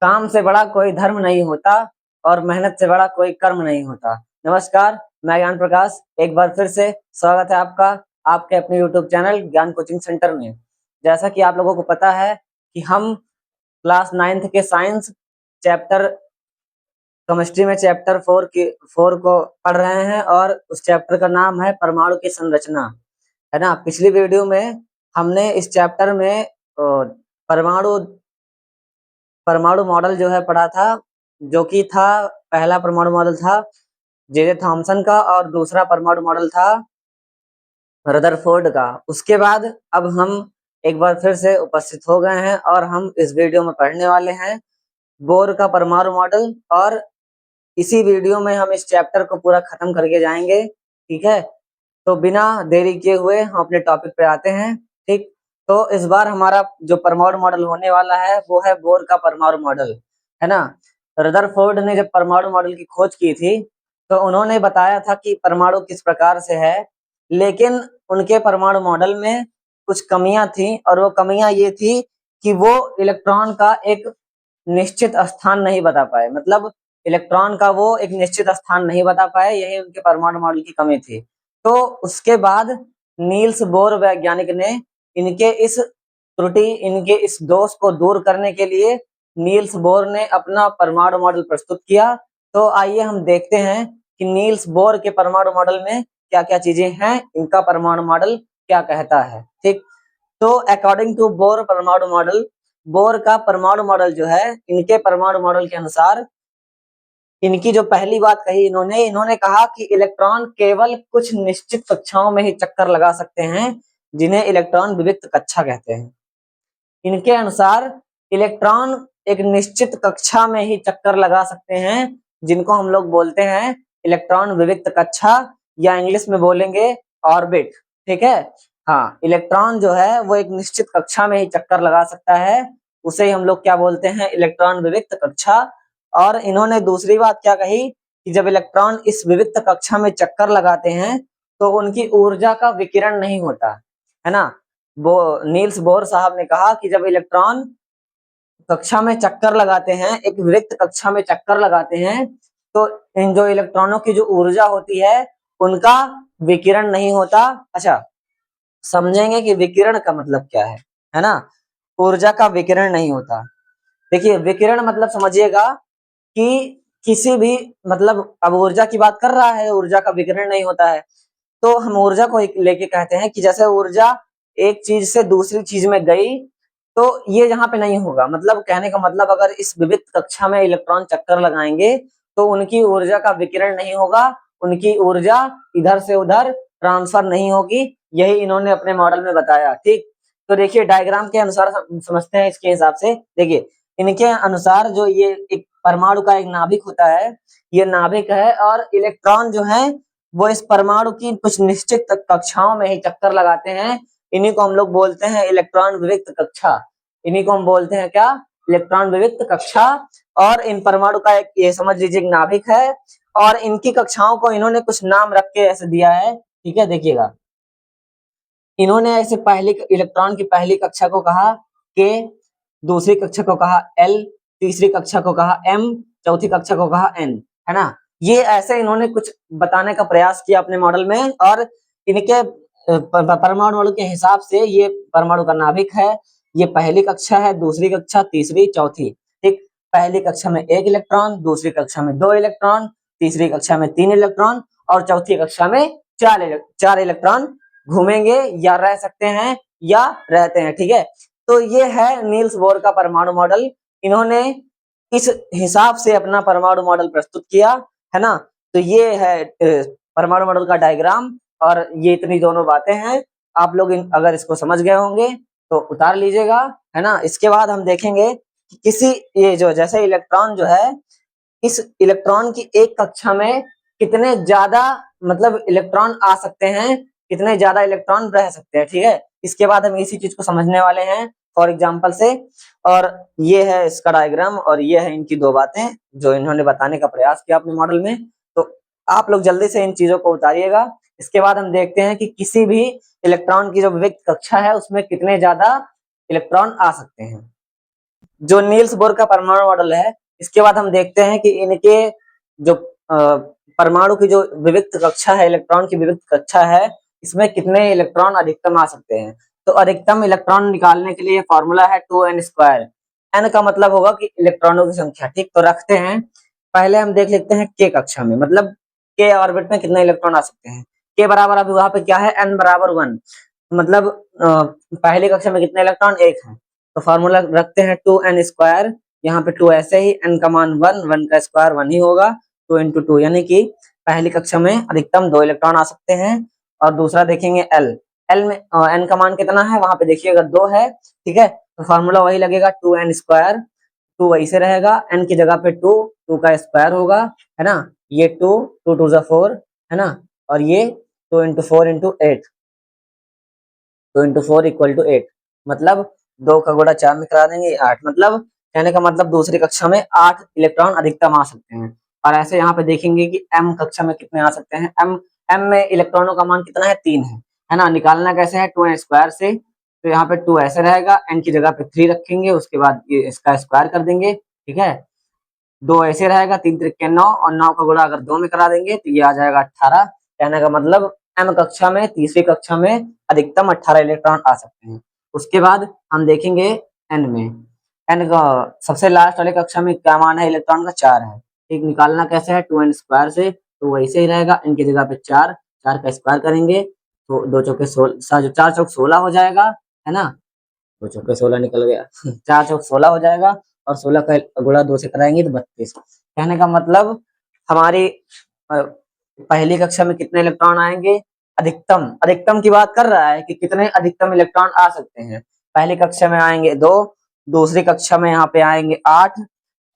काम से बड़ा कोई धर्म नहीं होता और मेहनत से बड़ा कोई कर्म नहीं होता। नमस्कार, मैं ज्ञान प्रकाश एक बार फिर से स्वागत है आपका आपके अपने यूट्यूब चैनल ज्ञान कोचिंग सेंटर में। जैसा कि आप लोगों को पता है कि हम क्लास 9th के साइंस चैप्टर केमिस्ट्री में चैप्टर 4 को पढ़ रहे हैं और उस चैप्टर का नाम है परमाणु की संरचना, है ना। पिछली वीडियो में हमने इस चैप्टर में परमाणु परमाणु मॉडल जो है पढ़ा था, जो कि था पहला परमाणु मॉडल था जे थॉमसन का और दूसरा परमाणु मॉडल था रदरफोर्ड का। उसके बाद अब हम एक बार फिर से उपस्थित हो गए हैं और हम इस वीडियो में पढ़ने वाले हैं बोर का परमाणु मॉडल, और इसी वीडियो में हम इस चैप्टर को पूरा खत्म करके जाएंगे। ठीक है, तो बिना देरी किए हुए हम अपने टॉपिक पे आते हैं। ठीक, तो इस बार हमारा जो परमाणु मॉडल होने वाला है वो है बोर का परमाणु मॉडल, है ना। रदरफोर्ड ने जब परमाणु मॉडल की खोज की थी तो उन्होंने बताया था कि परमाणु किस प्रकार से है, लेकिन उनके परमाणु मॉडल में कुछ कमियां थी, और वो कमियां ये थी कि वो इलेक्ट्रॉन का एक निश्चित स्थान नहीं बता पाए। मतलब इलेक्ट्रॉन का वो एक निश्चित स्थान नहीं बता पाए, यही उनके परमाणु मॉडल की कमी थी। तो उसके बाद नील्स बोर वैज्ञानिक ने इनके इस त्रुटि, इनके इस दोष को दूर करने के लिए नील्स बोर ने अपना परमाणु मॉडल प्रस्तुत किया। तो आइए हम देखते हैं कि नील्स बोर के परमाणु मॉडल में क्या क्या चीजें हैं, इनका परमाणु मॉडल क्या कहता है। ठीक, तो अकॉर्डिंग टू बोर परमाणु मॉडल, बोर का परमाणु मॉडल जो है, इनके परमाणु मॉडल के अनुसार इनकी जो पहली बात कही इन्होंने कहा कि इलेक्ट्रॉन केवल कुछ निश्चित कक्षाओं में ही चक्कर लगा सकते हैं, जिन्हें इलेक्ट्रॉन विविक्त कक्षा कहते हैं। इनके अनुसार इलेक्ट्रॉन एक निश्चित कक्षा में ही चक्कर लगा सकते हैं, जिनको हम लोग बोलते हैं इलेक्ट्रॉन विविक्त कक्षा, या इंग्लिश में बोलेंगे ऑर्बिट। ठीक है, हाँ, इलेक्ट्रॉन जो है वो एक निश्चित कक्षा में ही चक्कर लगा सकता है, उसे हम लोग क्या बोलते हैं, इलेक्ट्रॉन विविक्त कक्षा। और इन्होंने दूसरी बात क्या कही कि जब इलेक्ट्रॉन इस विविक्त कक्षा में चक्कर लगाते हैं तो उनकी ऊर्जा का विकिरण नहीं होता, है ना। नील्स बोर साहब ने कहा कि जब इलेक्ट्रॉन कक्षा में चक्कर लगाते हैं, एक विविक्त कक्षा में चक्कर लगाते हैं, तो इन जो इलेक्ट्रॉनों की जो ऊर्जा होती है उनका विकिरण नहीं होता। अच्छा, समझेंगे कि विकिरण का मतलब क्या है ना। ऊर्जा का विकिरण नहीं होता। देखिए, विकिरण मतलब समझिएगा कि किसी भी, मतलब अब ऊर्जा की बात कर रहा है, ऊर्जा का विकिरण नहीं होता है, तो हम ऊर्जा को लेके कहते हैं कि जैसे ऊर्जा एक चीज से दूसरी चीज में गई, तो ये यहाँ पे नहीं होगा। मतलब कहने का मतलब, अगर इस विविक्त कक्षा में इलेक्ट्रॉन चक्कर लगाएंगे तो उनकी ऊर्जा का विकिरण नहीं होगा, उनकी ऊर्जा इधर से उधर ट्रांसफर नहीं होगी। यही इन्होंने अपने मॉडल में बताया। ठीक, तो देखिए डायग्राम के अनुसार समझते हैं। इसके हिसाब से देखिए, इनके अनुसार जो ये एक परमाणु का एक नाभिक होता है, ये नाभिक है, और इलेक्ट्रॉन जो है वो इस परमाणु की कुछ निश्चित कक्षाओं में ही चक्कर लगाते हैं। इन्हीं को हम लोग बोलते हैं इलेक्ट्रॉन विविक्त कक्षा। इन्हीं को हम बोलते हैं क्या, इलेक्ट्रॉन विविक्त कक्षा। और इन परमाणु का एक, ये समझ लीजिए, एक नाभिक है, और इनकी कक्षाओं को इन्होंने कुछ नाम रख के ऐसे दिया है। ठीक है, देखिएगा, इन्होंने ऐसे पहली इलेक्ट्रॉन की पहली कक्षा को कहा के, दूसरी कक्षा को कहा एल, तीसरी कक्षा को कहा एम, चौथी कक्षा को कहा एन, है ना। ये ऐसे इन्होंने कुछ बताने का प्रयास किया अपने मॉडल में, और इनके परमाणु मॉडल के हिसाब से ये परमाणु का नाभिक है। ये पहली कक्षा है, दूसरी कक्षा, तीसरी, चौथी। ठीक, पहली कक्षा में 1 इलेक्ट्रॉन, दूसरी कक्षा में 2 इलेक्ट्रॉन, तीसरी कक्षा में 3 इलेक्ट्रॉन, और चौथी कक्षा में 4 इलेक्ट्रॉन घूमेंगे या रह सकते हैं या रहते हैं। ठीक है, तो ये है नील्स बोर का परमाणु मॉडल। इन्होंने इस हिसाब से अपना परमाणु मॉडल प्रस्तुत किया, है ना। तो ये है परमाणु मॉडल का डायग्राम, और ये इतनी दोनों बातें हैं। आप लोग अगर इसको समझ गए होंगे तो उतार लीजिएगा, है ना। इसके बाद हम देखेंगे कि किसी, ये जो जैसे इलेक्ट्रॉन जो है, इस इलेक्ट्रॉन की एक कक्षा में कितने ज्यादा, मतलब इलेक्ट्रॉन आ सकते हैं, कितने ज्यादा इलेक्ट्रॉन रह सकते हैं। ठीक है, इसके बाद हम इसी चीज को समझने वाले हैं फॉर एग्जांपल से। और ये है इसका डायग्राम, और ये है इनकी दो बातें जो इन्होंने बताने का प्रयास किया अपने मॉडल में। तो आप लोग जल्दी से इन चीजों को उतारिएगा। इसके बाद हम देखते हैं कि किसी भी इलेक्ट्रॉन की जो विविक्त कक्षा है उसमें कितने ज्यादा इलेक्ट्रॉन आ सकते हैं। जो नील्स बोर का परमाणु मॉडल है, इसके बाद हम देखते हैं कि इनके जो परमाणु की जो विविक्त कक्षा है, इलेक्ट्रॉन की विविक्त कक्षा है, इसमें कितने इलेक्ट्रॉन अधिकतम आ सकते हैं। तो अधिकतम इलेक्ट्रॉन निकालने के लिए फॉर्मूला है 2n²। n का मतलब होगा कि इलेक्ट्रॉनों की संख्या। ठीक, तो रखते हैं। पहले हम देख लेते हैं k कक्षा में, मतलब k ऑर्बिट में कितने इलेक्ट्रॉन आ सकते हैं। k बराबर अभी वहां पे क्या है, n बराबर 1, मतलब पहली कक्षा में कितने इलेक्ट्रॉन, 1 है। तो फॉर्मूला रखते हैं 2n²। यहाँ पे 2 ऐसे ही, n का मान 1, 1 का स्क्वायर 1 ही होगा, 2 × 2, यानी कि पहली कक्षा में अधिकतम 2 इलेक्ट्रॉन आ सकते हैं। और दूसरा देखेंगे l। l में n का मान कितना है, वहां पे देखिएगा 2 है। ठीक है, तो फॉर्मूला वही लगेगा 2n²। 2 वही से रहेगा, n की जगह पे 2, 2 का स्क्वायर होगा, है ना। ये 2, 2 2 4, है ना। और ये 2 × 4 × 8, 2 × 4 = 8, मतलब 2 का गुणा 4 में करा देंगे 8, मतलब कहने का मतलब दूसरी कक्षा में 8 इलेक्ट्रॉन अधिकतम आ सकते हैं। और ऐसे यहाँ पे देखेंगे कि m कक्षा में कितने आ सकते हैं। m में इलेक्ट्रॉनों का मान कितना है, 3 है ना। निकालना कैसे है, 2n² से। तो यहाँ पे 2 ऐसे रहेगा, n की जगह पे 3 रखेंगे, उसके बाद ये इसका स्क्वायर कर देंगे। ठीक है, 2 ऐसे रहेगा, 3 त्रिक 9, और 9 का गुणा अगर 2 में करा देंगे तो ये आ जाएगा 18। कहने का मतलब m कक्षा में, तीसरी कक्षा में अधिकतम 18 इलेक्ट्रॉन आ सकते हैं। उसके बाद हम देखेंगे n में। n का सबसे लास्ट वाले कक्षा में क्या मान है, इलेक्ट्रॉन का 4 है। ठीक, निकालना कैसे है, 2n² से। तो वैसे ही रहेगा, n की जगह पे 4, 4 का स्क्वायर करेंगे तो 2 चौके 16, 4 चौक 16 हो जाएगा, है ना। 2 चौके 16 निकल गया 4 चौक 16 हो जाएगा, और 16 का गुणा 2 से कराएंगे तो 32। कहने का मतलब हमारी पहली कक्षा में कितने इलेक्ट्रॉन आएंगे, अधिकतम, अधिकतम की बात कर रहा है कि कितने अधिकतम इलेक्ट्रॉन आ सकते हैं। पहली कक्षा में आएंगे 2, दूसरी कक्षा में यहाँ पे आएंगे 8,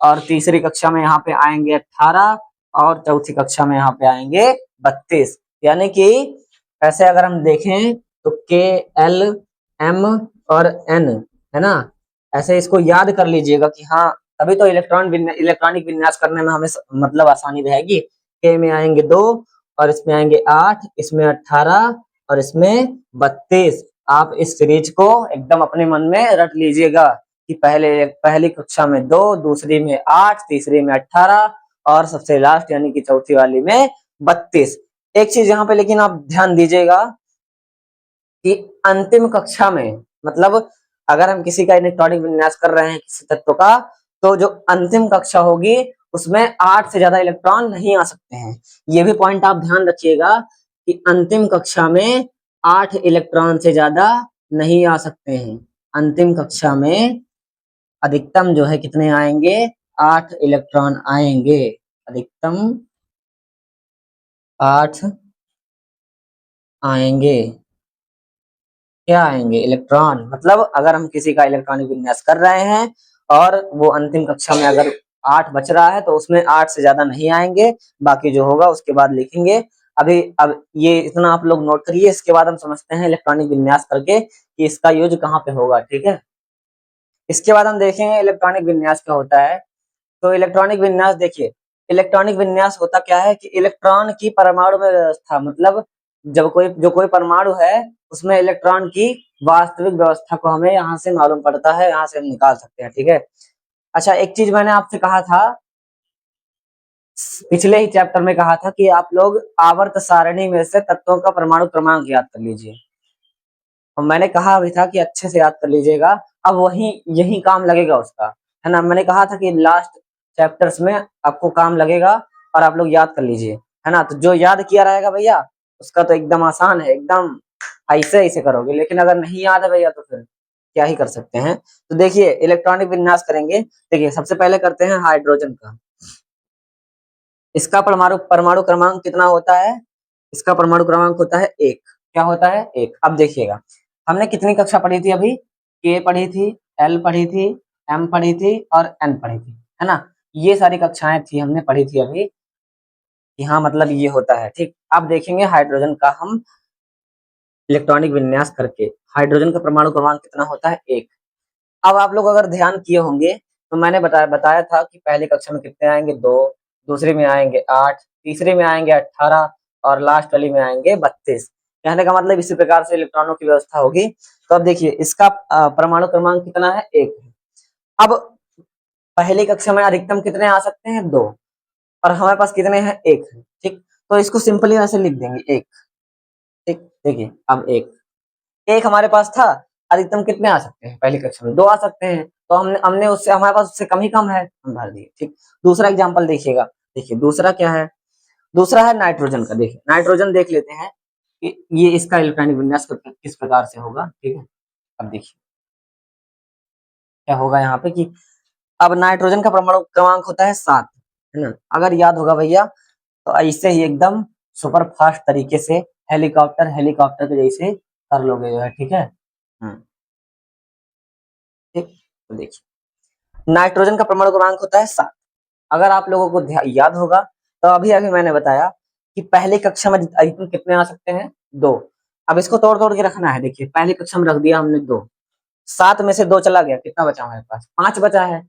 और तीसरी कक्षा में यहाँ पे आएंगे 18, और चौथी कक्षा में यहाँ पे आएंगे 32। यानी कि ऐसे अगर हम देखें तो K, L, M और N, है ना। ऐसे इसको याद कर लीजिएगा कि हाँ, तभी तो इलेक्ट्रॉनिक विन्यास करने में हमें मतलब आसानी रहेगी। K में आएंगे 2, और इसमें आएंगे 8, इसमें 18, और इसमें 32। आप इस सीरीज को एकदम अपने मन में रट लीजिएगा कि पहली कक्षा में 2, दूसरी में 8, तीसरी में 18, और सबसे लास्ट यानी कि चौथी वाली में 32। एक चीज यहाँ पे लेकिन आप ध्यान दीजिएगा कि अंतिम कक्षा में, मतलब अगर हम किसी का इलेक्ट्रॉनिक विन्यास कर रहे हैं किसी तत्व का, तो जो अंतिम कक्षा होगी उसमें 8 से ज्यादा इलेक्ट्रॉन नहीं आ सकते हैं। ये भी पॉइंट आप ध्यान रखिएगा कि अंतिम कक्षा में 8 इलेक्ट्रॉन से ज्यादा नहीं आ सकते हैं। अंतिम कक्षा में अधिकतम जो है कितने आएंगे, 8 इलेक्ट्रॉन आएंगे, अधिकतम 8 आएंगे। क्या आएंगे, इलेक्ट्रॉन। मतलब अगर हम किसी का इलेक्ट्रॉनिक विन्यास कर रहे हैं और वो अंतिम कक्षा में अगर 8 बच रहा है तो उसमें 8 से ज्यादा नहीं आएंगे, बाकी जो होगा उसके बाद लिखेंगे। अभी अब ये इतना आप लोग नोट करिए, इसके बाद हम समझते हैं इलेक्ट्रॉनिक विन्यास करके कि इसका यूज कहाँ पे होगा। ठीक है, इसके बाद हम देखेंगे इलेक्ट्रॉनिक विन्यास क्या होता है। तो इलेक्ट्रॉनिक विन्यास देखिए, इलेक्ट्रॉनिक विन्यास होता क्या है कि इलेक्ट्रॉन की परमाणु में व्यवस्था, मतलब जब कोई परमाणु है उसमें इलेक्ट्रॉन की वास्तविक व्यवस्था को हमें यहाँ से मालूम पड़ता है, यहाँ से हम निकाल सकते हैं। ठीक है, अच्छा एक चीज मैंने आपसे कहा था, पिछले ही चैप्टर में कहा था कि आप लोग आवर्त सारणी में से तत्वों का परमाणु क्रमांक याद कर लीजिए। और मैंने कहा भी था कि अच्छे से याद कर लीजिएगा, अब वही यही काम लगेगा उसका, है ना। मैंने कहा था कि लास्ट चैप्टर्स में आपको काम लगेगा और आप लोग याद कर लीजिए, है ना। तो जो याद किया रहेगा भैया उसका तो एकदम आसान है, एकदम ऐसे ऐसे करोगे। लेकिन अगर नहीं याद है भैया तो फिर क्या ही कर सकते हैं। तो देखिए इलेक्ट्रॉनिक विन्यास करेंगे। देखिए सबसे पहले करते हैं हाइड्रोजन का। इसका परमाणु परमाणु क्रमांक कितना होता है, इसका परमाणु क्रमांक होता है 1। क्या होता है, 1। अब देखिएगा हमने कितनी कक्षा पढ़ी थी अभी, के पढ़ी थी, एल पढ़ी थी, एम पढ़ी थी और एन पढ़ी थी, है ना। ये सारी कक्षाएं थी हमने पढ़ी थी अभी कि हाँ मतलब ये होता है। ठीक, अब देखेंगे हाइड्रोजन का हम इलेक्ट्रॉनिक विन्यास करके। हाइड्रोजन का परमाणु क्रमांक कितना होता है, 1। अब आप लोग अगर ध्यान किए होंगे तो मैंने बताया था कि पहली कक्षा में कितने आएंगे, 2, दूसरी में आएंगे 8, तीसरी में आएंगे 18, और लास्ट वाली में आएंगे 32। कहने का मतलब इसी प्रकार से इलेक्ट्रॉनों की व्यवस्था होगी। तो अब देखिए इसका परमाणु क्रमांक कितना है, 1 है। अब पहली कक्षा में अधिकतम कितने आ सकते हैं? 2। और हमारे पास कितने हैं? 1 है। ठीक, तो इसको सिंपली ऐसे लिख देंगे 1। ठीक, देखिए अब 1 1 हमारे पास था, अधिकतम कितने आ सकते हैं? पहली कक्षा में 2 आ सकते हैं, तो हमने हमने उससे हमारे पास उससे कम ही कम है, हम भर दिए। ठीक, दूसरा एग्जाम्पल देखिएगा। देखिए दूसरा क्या है? दूसरा है नाइट्रोजन का। देखिए नाइट्रोजन देख लेते हैं कि ये इसका इलेक्ट्रॉनिक विन्यास किस प्रकार से होगा। ठीक है, अब देखिए क्या होगा यहाँ पे कि अब नाइट्रोजन का परमाणु क्रमांक होता है 7, है ना? अगर याद होगा भैया तो ऐसे ही एकदम सुपर फास्ट तरीके से हेलीकॉप्टर हेलीकॉप्टर के जैसे कर लोगे जो है। ठीक है, ठीक, तो देखिए नाइट्रोजन का परमाणु क्रमांक होता है 7। अगर आप लोगों को याद होगा तो अभी अभी मैंने बताया कि पहली कक्षा में अधिकतम कितने आ सकते हैं? 2। अब इसको तोड़ तोड़ के रखना है। देखिए पहली कक्षा में रख दिया हमने 2, 7 में से 2 चला गया, कितना बचा हमारे पास? 5 बचा है।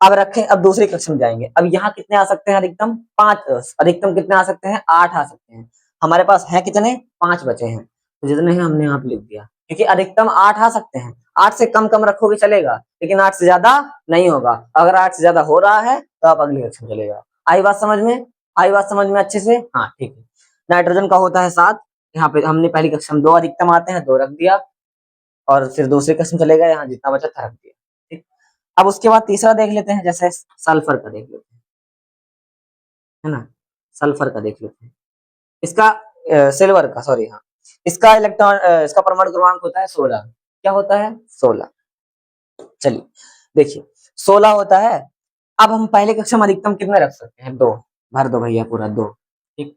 अब रखें, अब दूसरी कक्षा में जाएंगे। अब यहाँ कितने आ सकते हैं? अधिकतम 5। अधिकतम कितने आ सकते हैं? 8 आ सकते हैं। हमारे पास है कितने? 5 बचे हैं, तो जितने हैं हमने यहाँ पे लिख दिया, क्योंकि अधिकतम 8 आ सकते हैं। 8 से कम कम रखोगे चलेगा, लेकिन 8 से ज्यादा नहीं होगा। अगर 8 से ज्यादा हो रहा है तो आप अगली कक्षा में चले जाओ। आई बात समझ में? आई बात समझ में अच्छे से? हाँ ठीक है। नाइट्रोजन का होता है 7। यहाँ पे हमने पहली कक्षा में 2 अधिकतम आते हैं, 2 रख दिया, और फिर दूसरी कक्षा में चले गए, यहाँ जितना बचा था रख दिया। ठीक, अब उसके बाद तीसरा देख लेते हैं, जैसे सल्फर का देख लेते हैं, है ना? सल्फर का देख लेते हैं। इसका सिल्वर का, सॉरी, हाँ, इसका इसका परमाणु क्रमांक होता है 16। क्या होता है? 16। चलिए देखिए 16 होता है। अब हम पहले कक्षा में अधिकतम कितने रख सकते हैं? 2। भर दो भैया पूरा 2। ठीक,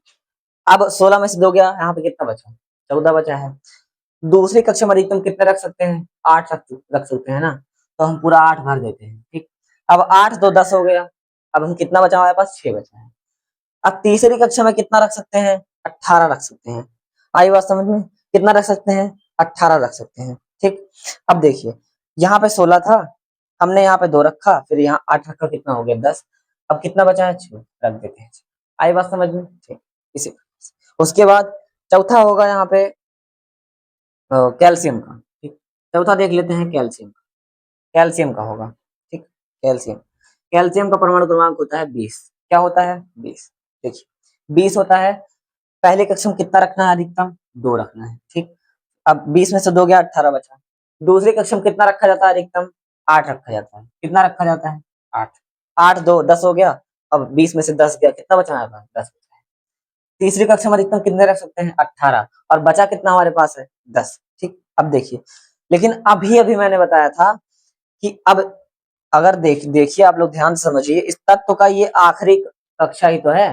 अब 16 में से 2 गया, यहाँ पे कितना बचा? 14 बचा है। दूसरी कक्षा में अधिकतम कितने रख सकते हैं? 8 रख सकते हैं ना, तो हम पूरा 8 भर देते हैं। ठीक, अब 8 2 10 हो गया। अब हम कितना बचा? हमारे पास 6 बचा है। अब तीसरी कक्षा में कितना रख सकते हैं? 18 रख सकते हैं। आई बात समझ में? कितना रख सकते हैं? 18 रख सकते हैं। ठीक, अब देखिए यहाँ पे 16 था, हमने यहाँ पे 2 रखा, फिर यहाँ 8 रखा, कितना हो गया? 10। अब कितना बचा है? 6 रख देते हैं। आई बात समझ में? ठीक, इसी उसके बाद चौथा होगा यहाँ पे कैल्शियम का। ठीक, चौथा देख लेते हैं कैल्शियम का। कैल्शियम का होगा। ठीक, कैल्शियम कैल्शियम का परमाणु क्रमांक होता है 20। क्या होता है? 20। देखिए 20 होता है। पहले कक्षा में कितना रखना है? अधिकतम 2 रखना है। ठीक, अब 20 में से 2 गया, 18 बचा। दूसरी कक्षा में कितना रखा जाता है? अधिकतम 8 रखा जाता है। कितना रखा जाता है? 8। 8 2 10 हो गया। अब 20 में से 10 गया, कितना बचा हमारे पास? 10 बचा है। तीसरी कक्षा में अधिकतम कितने रख सकते हैं? 18। और बचा कितना हमारे पास है? 10। ठीक, अब देखिए, लेकिन अभी अभी मैंने बताया था कि अब अगर देखिए आप लोग ध्यान से समझिए, इस तत्व का ये आखिरी कक्षा ही तो है।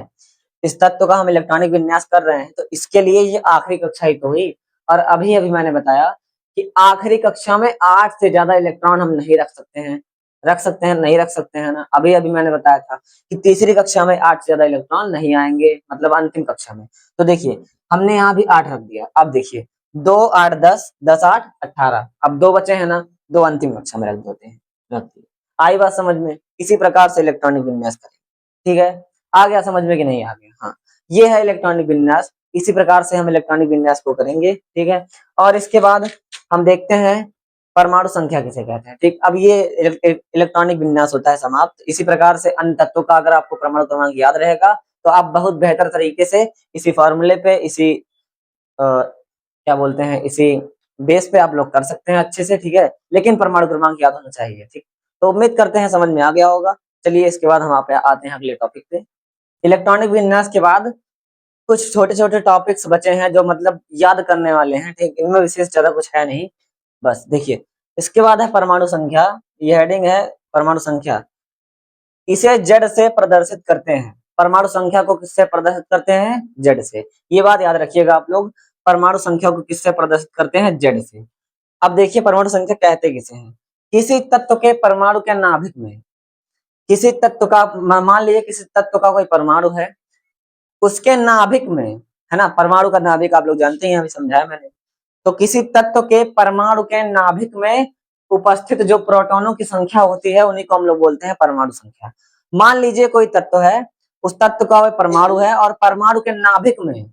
इस तत्व का हम इलेक्ट्रॉनिक विन्यास कर रहे हैं, तो इसके लिए ये आखिरी कक्षा ही तो हुई। और अभी अभी मैंने बताया कि आखिरी कक्षा में 8 से ज्यादा इलेक्ट्रॉन हम नहीं रख सकते हैं। रख सकते हैं? नहीं रख सकते हैं ना। अभी अभी मैंने बताया था कि तीसरी कक्षा में 8 से ज्यादा इलेक्ट्रॉन नहीं आएंगे, मतलब अंतिम कक्षा में। तो देखिए हमने यहाँ भी 8 रख दिया। अब देखिए 2 8 10 10 8 18। अब 2 बचे हैं ना, 2 अंतिम कक्षा में रख देते हैं। रख दिए। आई बात समझ में? इसी प्रकार से इलेक्ट्रॉनिक विन्यास करें। ठीक है, आ गया समझ में कि नहीं आ गया? हाँ, ये है इलेक्ट्रॉनिक विन्यास। इसी प्रकार से हम इलेक्ट्रॉनिक विन्यास को करेंगे। ठीक है, और इसके बाद हम देखते हैं परमाणु संख्या किसे कहते हैं। ठीक, अब ये इलेक्ट्रॉनिक विन्यास होता है समाप्त। इसी प्रकार से अन्य तत्वों का अगर आपको परमाणु क्रमांक याद रहेगा तो आप बहुत बेहतर तरीके से इसी फॉर्मूले पे, इसी क्या बोलते हैं, इसी बेस पे आप लोग कर सकते हैं अच्छे से। ठीक है, लेकिन परमाणु क्रमांक याद होना चाहिए। ठीक, तो उम्मीद करते हैं समझ में आ गया होगा। चलिए इसके बाद हम आते हैं अगले टॉपिक पे। इलेक्ट्रॉनिक विन्यास के बाद कुछ छोटे छोटे टॉपिक्स बचे हैं जो मतलब याद करने वाले हैं। ठीक, इनमें विशेष ज्यादा कुछ है नहीं। बस देखिए इसके बाद है परमाणु संख्या। ये हेडिंग है परमाणु संख्या। इसे जेड से प्रदर्शित करते हैं। परमाणु संख्या को किससे प्रदर्शित करते हैं? जेड से। ये बात याद रखिएगा आप लोग, परमाणु संख्या को किससे प्रदर्शित करते हैं? जेड से। अब देखिए परमाणु संख्या कहते किसे हैं? किसी तत्व के परमाणु के नाभिक में, किसी तत्व का, मान लीजिए किसी तत्व का कोई परमाणु है, उसके नाभिक में, है ना, परमाणु का नाभिक आप लोग जानते हैं, अभी समझाया मैंने। तो किसी तत्व के परमाणु के नाभिक में उपस्थित जो प्रोटॉनों की संख्या होती है उन्हीं को हम लोग बोलते हैं परमाणु संख्या। मान लीजिए कोई तत्व है, उस तत्व का वह परमाणु है, और परमाणु के नाभिक में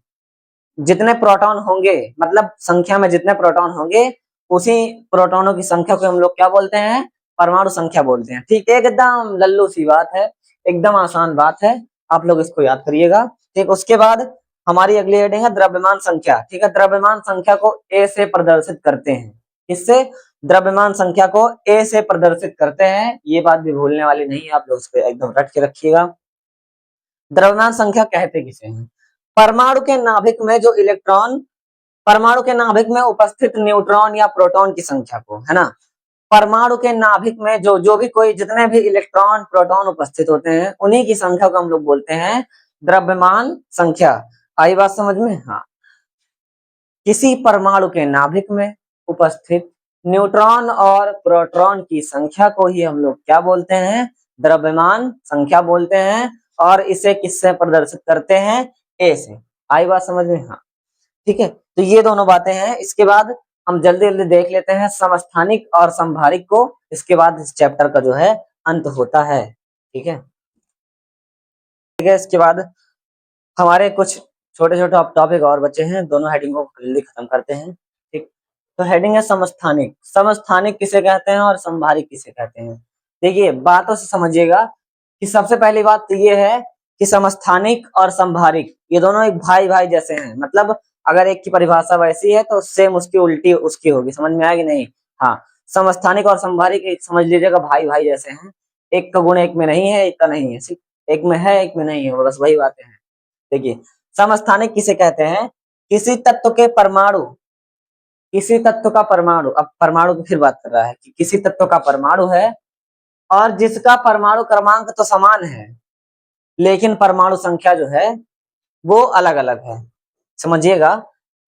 जितने प्रोटॉन होंगे, मतलब संख्या में जितने प्रोटॉन होंगे, उसी प्रोटॉनों की संख्या को हम लोग क्या बोलते हैं? परमाणु संख्या बोलते हैं। ठीक है, एकदम लल्लू सी बात है, एकदम आसान बात है, आप लोग इसको याद करिएगा। ठीक, उसके बाद हमारी अगली हेडिंग है द्रव्यमान संख्या। ठीक है, द्रव्यमान संख्या को ए से प्रदर्शित करते हैं। इससे द्रव्यमान संख्या को ए से प्रदर्शित करते हैं, ये बात भी भूलने वाली नहीं है, आप लोग उसको एकदम रट के रखिएगा। द्रव्यमान संख्या कहते किसे हैं? परमाणु के नाभिक में जो इलेक्ट्रॉन, परमाणु के नाभिक में उपस्थित न्यूट्रॉन या प्रोटॉन की संख्या को, है ना, परमाणु के नाभिक में जो भी कोई जितने भी इलेक्ट्रॉन प्रोटॉन उपस्थित होते हैं उन्हीं की संख्या को हम लोग बोलते हैं द्रव्यमान संख्या। आई बात समझ में? हाँ, किसी परमाणु के नाभिक में उपस्थित न्यूट्रॉन और प्रोटॉन की संख्या को ही हम लोग क्या बोलते हैं? द्रव्यमान संख्या बोलते हैं। और इसे किससे प्रदर्शित करते हैं? ए से। आई बात समझ में? हाँ, ठीक है, तो ये दोनों बातें हैं। इसके बाद हम जल्दी जल्दी देख लेते हैं समस्थानिक और संभारिक को, इसके बाद इस चैप्टर का जो है अंत होता है। ठीक है, ठीक है, इसके बाद हमारे कुछ छोटे छोटे टॉपिक और बचे हैं, दोनों हेडिंग को जल्दी खत्म करते हैं। ठीक, तो हेडिंग है समस्थानिक। समस्थानिक किसे कहते हैं और संभारिक किसे कहते हैं? देखिए, बातों से समझिएगा कि सबसे पहली बात तो ये है कि समस्थानिक और संभारिक ये दोनों एक भाई भाई जैसे हैं। मतलब अगर एक की परिभाषा वैसी है तो सेम उसकी उल्टी उसकी होगी। समझ में आएगी नहीं? हाँ, समस्थानिक और संभारिक एक समझ लीजिएगा भाई भाई जैसे हैं। एक का गुण एक में नहीं है, एक का नहीं है, सिर्फ एक में है एक में नहीं है, बस वही बातें हैं। देखिए, समस्थानिक किसे कहते हैं? किसी तत्व के परमाणु, किसी तत्व का परमाणु, अब परमाणु की फिर बात कर रहा है कि किसी तत्व का परमाणु है और जिसका परमाणु क्रमांक तो समान है लेकिन परमाणु संख्या जो है वो अलग अलग है। समझिएगा,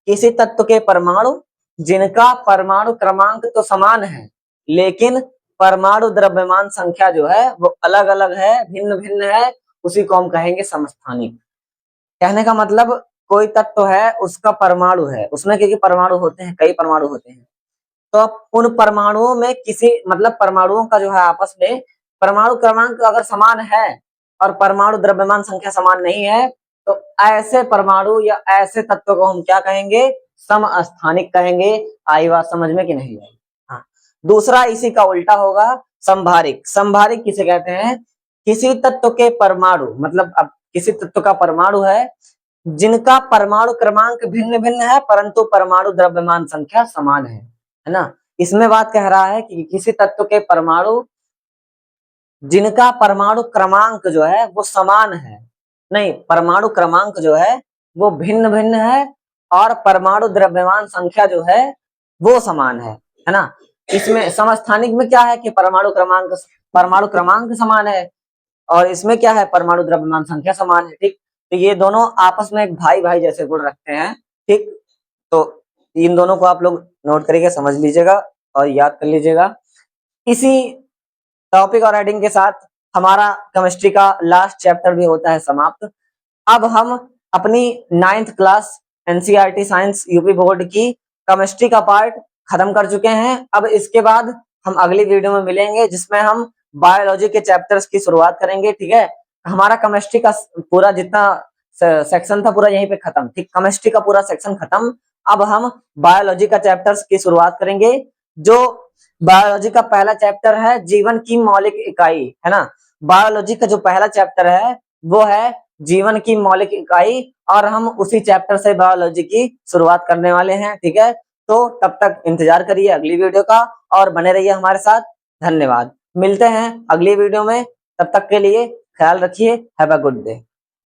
किसी तत्व के परमाणु जिनका परमाणु क्रमांक तो समान है लेकिन परमाणु द्रव्यमान संख्या जो है वो अलग अलग है, भिन्न भिन्न है, उसी को हम कहेंगे समस्थानिक। कहने का मतलब कोई तत्व है उसका परमाणु है, उसमें क्योंकि परमाणु होते हैं, कई परमाणु होते हैं, तो उन परमाणुओं में किसी मतलब परमाणुओं का जो है आपस में परमाणु क्रमांक अगर समान है और परमाणु द्रव्यमान संख्या समान नहीं है तो ऐसे परमाणु या ऐसे तत्व को हम क्या कहेंगे? समस्थानिक कहेंगे। आई बात समझ में कि नहीं आई? हाँ, दूसरा इसी का उल्टा होगा संभारिक। संभारिक किसे कहते हैं? किसी तत्व के परमाणु, मतलब अब किसी तत्व का परमाणु है जिनका परमाणु क्रमांक भिन्न भिन्न है परंतु परमाणु द्रव्यमान संख्या समान है ना। इसमें बात कह रहा है कि किसी तत्व के परमाणु जिनका परमाणु क्रमांक जो है वो समान है, नहीं, परमाणु क्रमांक जो है वो भिन्न भिन्न है और परमाणु द्रव्यमान संख्या जो है वो समान है ना। इसमें समस्थानिक में क्या है कि परमाणु क्रमांक समान है और इसमें क्या है? परमाणु द्रव्यमान संख्या समान है। ठीक, तो ये दोनों आपस में एक भाई भाई जैसे गुण रखते हैं। ठीक, तो इन दोनों को आप लोग नोट करके समझ लीजिएगा और याद कर लीजिएगा। इसी टॉपिक और हेडिंग के साथ हमारा केमिस्ट्री का लास्ट चैप्टर भी होता है समाप्त। अब हम अपनी 9th class NCERT science UP board की केमिस्ट्री का पार्ट खत्म कर चुके हैं। अब इसके बाद हम अगली वीडियो में मिलेंगे जिसमें हम बायोलॉजी के चैप्टर्स की शुरुआत करेंगे। ठीक है, हमारा केमिस्ट्री का पूरा जितना सेक्शन था पूरा यहीं पे खत्म। ठीक, केमिस्ट्री का पूरा सेक्शन खत्म। अब हम बायोलॉजी का चैप्टर्स की शुरुआत करेंगे। जो बायोलॉजी का पहला चैप्टर है जीवन की मौलिक इकाई, है ना। बायोलॉजी का जो पहला चैप्टर है वो है जीवन की मौलिक इकाई और हम उसी चैप्टर से बायोलॉजी की शुरुआत करने वाले हैं। ठीक है, तो तब तक इंतजार करिए अगली वीडियो का और बने रहिए हमारे साथ। धन्यवाद, मिलते हैं अगली वीडियो में, तब तक के लिए ख्याल रखिए। Have a good day.